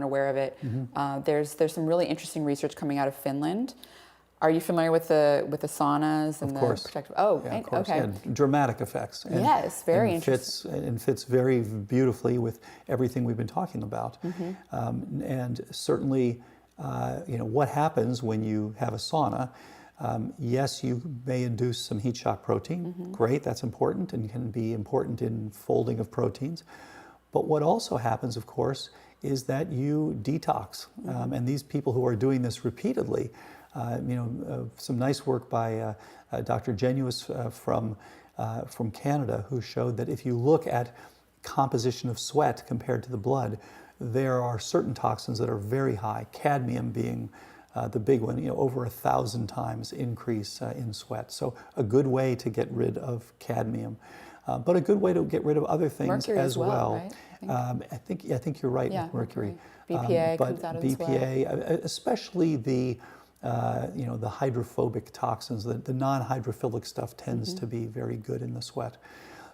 aware of it. There's some really interesting research coming out of Finland. Are you familiar with the saunas and of course. the protective? Oh, yeah, of course. okay. Yeah, dramatic effects. And, yes, very interesting. And fits very beautifully with everything we've been talking about. And certainly, what happens when you have a sauna? Yes, you may induce some heat shock protein. Great, that's important and can be important in folding of proteins. But what also happens, of course, is that you detox. And these people who are doing this repeatedly, some nice work by Dr. Genuis from Canada, who showed that if you look at composition of sweat compared to the blood, there are certain toxins that are very high, cadmium being the big one, over 1,000 times increase in sweat. So a good way to get rid of cadmium, but a good way to get rid of other things mercury as well. Right? I think you're right with mercury. BPA but comes out in BPA, sweat. Especially the hydrophobic toxins, the non-hydrophilic stuff tends to be very good in the sweat.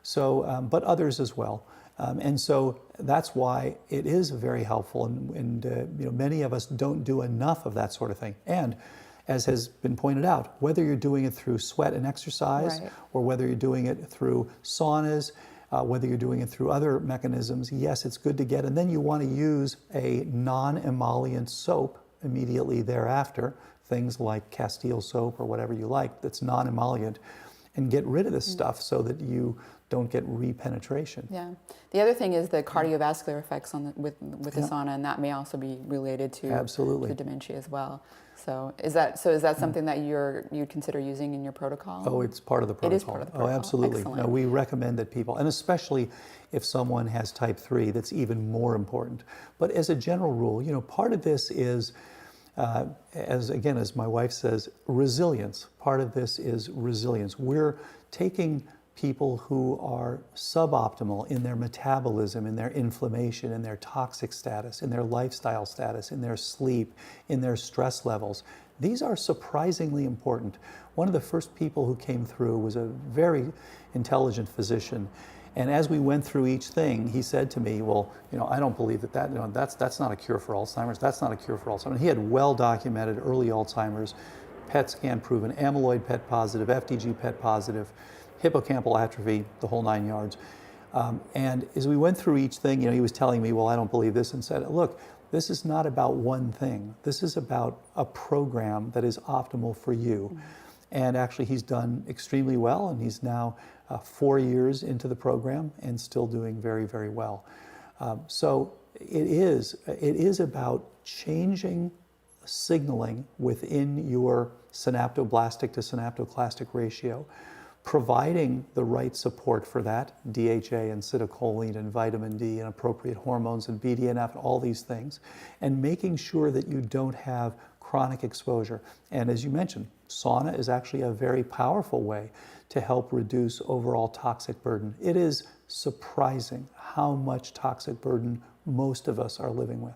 So, but others as well. And so that's why it is very helpful, and many of us don't do enough of that sort of thing. And as has been pointed out, whether you're doing it through sweat and exercise, or whether you're doing it through saunas, whether you're doing it through other mechanisms, yes, it's good to get. And then you want to use a non-emollient soap immediately thereafter, things like Castile soap or whatever you like that's non-emollient, and get rid of this stuff so that you don't get repenetration. Yeah. The other thing is the cardiovascular effects with the sauna, and that may also be related to absolutely dementia as well. So is that something that you'd consider using in your protocol? Oh, it's part of the protocol. It is part of the protocol. Oh, absolutely. Excellent. No, we recommend that people, and especially if someone has type 3, that's even more important. But as a general rule, part of this is, as my wife says, resilience. Part of this is resilience. We're taking people who are suboptimal in their metabolism, in their inflammation, in their toxic status, in their lifestyle status, in their sleep, in their stress levels. These are surprisingly important. One of the first people who came through was a very intelligent physician. And as we went through each thing, he said to me, well, I don't believe that's not a cure for Alzheimer's. That's not a cure for Alzheimer's. He had well-documented early Alzheimer's, PET scan proven, amyloid PET positive, FDG PET positive, hippocampal atrophy, the whole 9 yards. And as we went through each thing, he was telling me, well, I don't believe this, and said, look, this is not about one thing. This is about a program that is optimal for you. And actually, he's done extremely well, and he's now 4 years into the program and still doing very, very well. So it is about changing signaling within your synaptoblastic to synaptoclastic ratio, providing the right support for that, DHA and acetylcholine and vitamin D and appropriate hormones and BDNF and all these things, and making sure that you don't have chronic exposure. And as you mentioned, sauna is actually a very powerful way to help reduce overall toxic burden. It is surprising how much toxic burden most of us are living with.